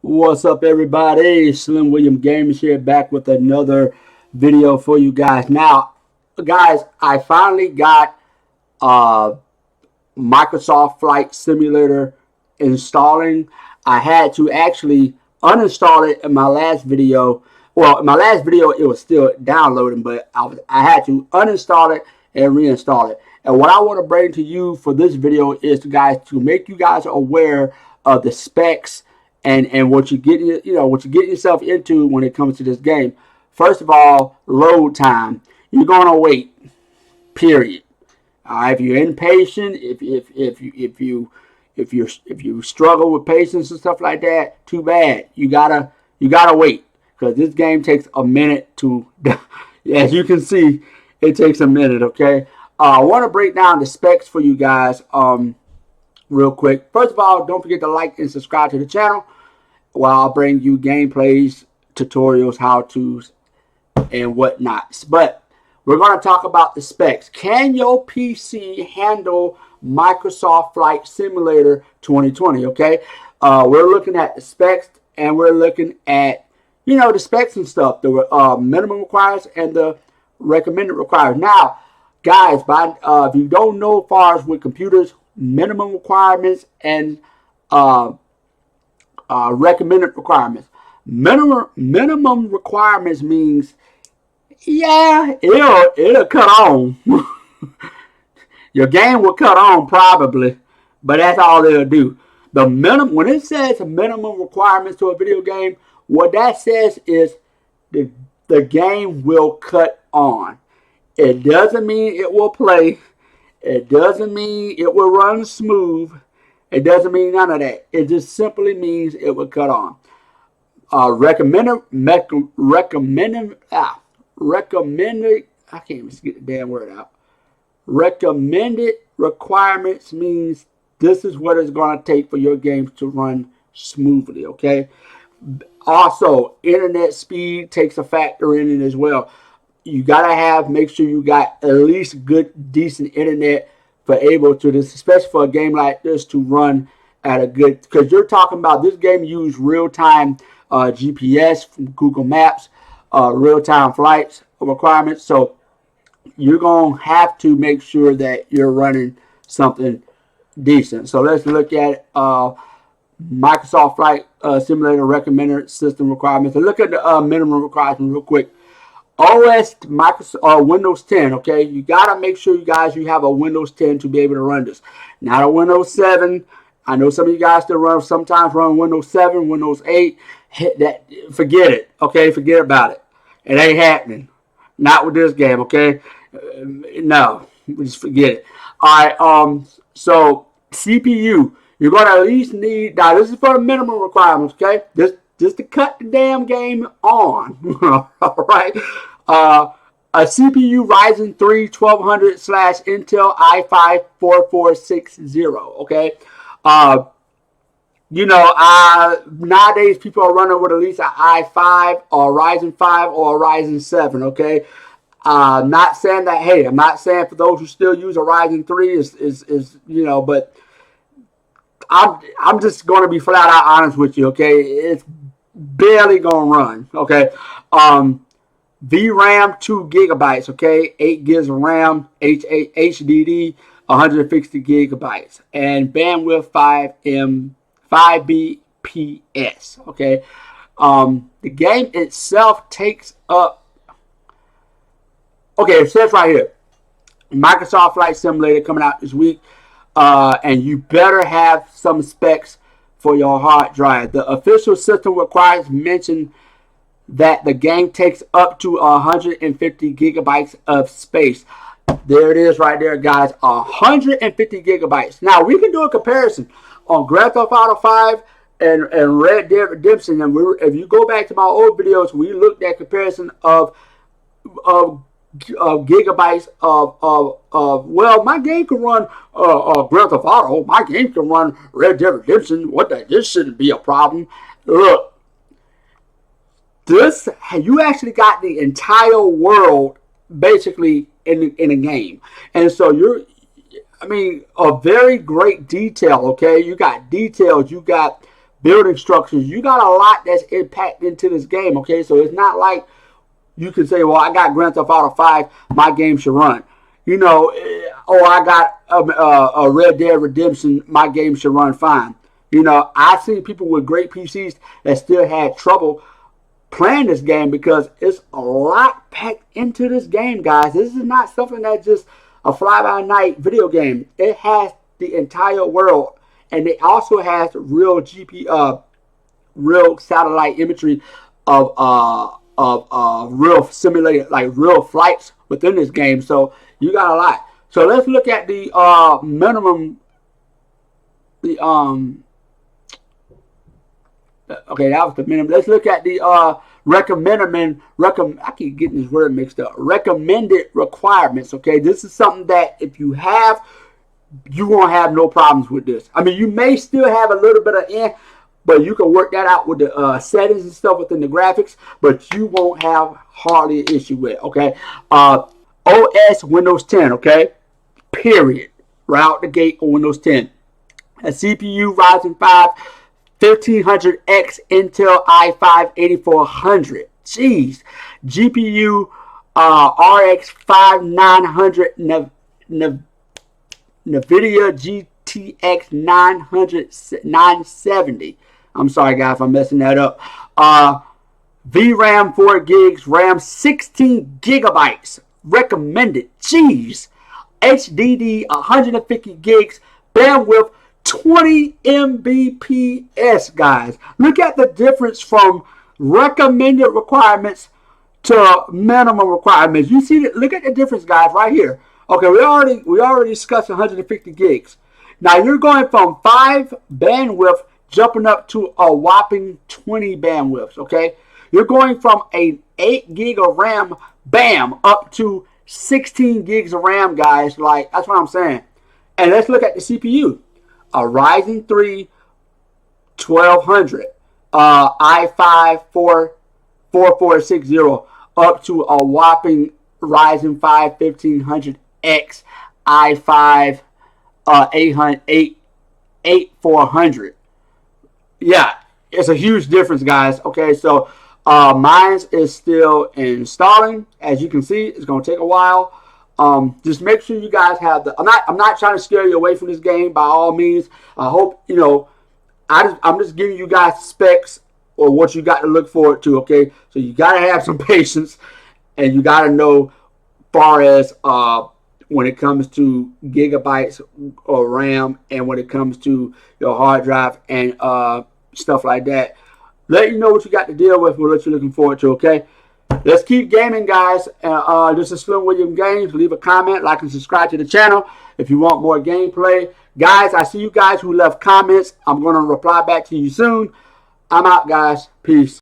What's up, everybody? Slim William Gamers here, back with another video for you guys. Now, guys, I finally got uh, Microsoft Flight Simulator installing. I had to actually uninstall it in my last video. Well, in my last video, it was still downloading, but I had to uninstall it and reinstall it. And what I want to bring to you for this video is to make you guys aware of the specs and what you get what you get yourself into when it comes to this game. First of all, load time. You're gonna wait. Period. If you're impatient, if you struggle with patience and stuff like that, too bad. You gotta wait, because this game takes a minute to. As you can see, it takes a minute. Okay. I want to break down the specs for you guys real quick. First of all, don't forget to like and subscribe to the channel, while I'll bring you gameplays, tutorials, how-tos, and whatnots. But we're going to talk about the specs. Can your PC handle Microsoft Flight Simulator 2020? Okay, we're looking at the specs, and we're looking at the specs and stuff, the minimum requirements and the recommended requirements. Now, guys, if you don't know, as far as with computers, minimum requirements and recommended requirements. Minimum requirements means, yeah, it'll cut on. Your game will cut on probably, but that's all it'll do. The minimum, when it says minimum requirements to a video game, what that says is the game will cut on. It doesn't mean it will play. It doesn't mean it will run smooth. It doesn't mean none of that. It just simply means it will cut on. Recommended. I can't even get the damn word out. Recommended requirements means this is what it's going to take for your games to run smoothly. Okay. Also, internet speed takes a factor in it as well. You gotta make sure you got at least good, decent internet for able to this, especially for a game like this to run at a good. Because you're talking about this game use real time GPS from Google Maps, real time flights requirements. So you're gonna have to make sure that you're running something decent. So let's look at Microsoft Flight Simulator recommended system requirements. And look at the minimum requirements real quick. OS Microsoft Windows 10. Okay, you gotta make sure you have a Windows 10 to be able to run this. Not a Windows 7. I know some of you guys still sometimes run Windows 7, Windows 8. Hit that. Forget it. Okay, forget about it. It ain't happening. Not with this game. Okay, no, just forget it. All right. So CPU, you're gonna at least need. Now this is for the minimum requirements. Okay, just to cut the damn game on. All right. A CPU Ryzen 3 1200 / Intel i5 4460. Okay. Nowadays people are running with at least an i5 or a Ryzen 5 or a Ryzen 7. Okay. Not saying that. Hey, I'm not saying for those who still use a Ryzen 3 but I'm just going to be flat out honest with you. Okay. It's barely gonna run. Okay. VRAM 2 gigabytes. Okay. 8 gigs of RAM. HDD 160 gigabytes and bandwidth 5 Bps. Okay. The game itself takes up. Okay, it says right here, Microsoft Flight Simulator coming out this week, and you better have some specs for your hard drive. The official system requirements mention that the game takes up to 150 gigabytes of space. There it is right there, guys. 150 gigabytes. Now, we can do a comparison on Grand Theft Auto 5 and Red Dead Redemption. And if you go back to my old videos, we looked at comparison of gigabytes well, my game can run Grand Theft Auto. My game can run Red Dead Redemption. This shouldn't be a problem. Look, you actually got the entire world basically in a game, and so a very great detail. Okay, you got details. You got building structures. You got a lot that's impacted into this game, okay? So it's not like you can say, well, I got Grand Theft Auto 5, my game should run. You know, or I got a Red Dead Redemption, my game should run fine. You know, I've seen people with great PCs that still had trouble playing this game because it's a lot packed into this game, guys. This is not something that's just a fly-by-night video game. It has the entire world, and it also has real real satellite imagery of real simulated, like real flights within this game. So you got a lot. So let's look at the minimum. Okay, that was the minimum. Let's look at the I keep getting this word mixed up. Recommended requirements. Okay, this is something that if you have, you won't have no problems with this. I mean, you may still have a little bit of but you can work that out with the settings and stuff within the graphics, but you won't have hardly an issue with. Okay, OS Windows 10. Okay, period. Right out the gate on Windows 10. A CPU Ryzen 5 1500X Intel i5 8400. Jeez. GPU RX 5900 NVIDIA GTX 970. I'm sorry, guys, if I'm messing that up. VRAM 4 gigs, RAM 16 gigabytes. Recommended. Jeez. HDD 150 gigs. Bandwidth 20 Mbps, guys. Look at the difference from recommended requirements to minimum requirements. You see that? Look at the difference, guys, right here. Okay, we already discussed 150 gigs. Now you're going from 5 bandwidth jumping up to a whopping 20 bandwidths. Okay, you're going from a 8 gig of RAM, bam, up to 16 gigs of RAM, guys. Like, that's what I'm saying. And let's look at the CPU. A Ryzen 3 1200, i5 4460, up to a whopping Ryzen 5 1500X, i5 8400. Yeah, it's a huge difference, guys. Okay, so mine is still installing. As you can see, it's going to take a while. Just make sure you guys have the. I'm not trying to scare you away from this game by all means. I hope you know. I'm just giving you guys specs or what you got to look forward to. Okay, so you got to have some patience, and you got to know, far as when it comes to gigabytes or RAM, and when it comes to your hard drive and stuff like that. Let you know what you got to deal with and what you're looking forward to. Okay. Let's keep gaming, guys. This is Slim William Games. Leave a comment, like, and subscribe to the channel if you want more gameplay. Guys, I see you guys who left comments. I'm going to reply back to you soon. I'm out, guys. Peace.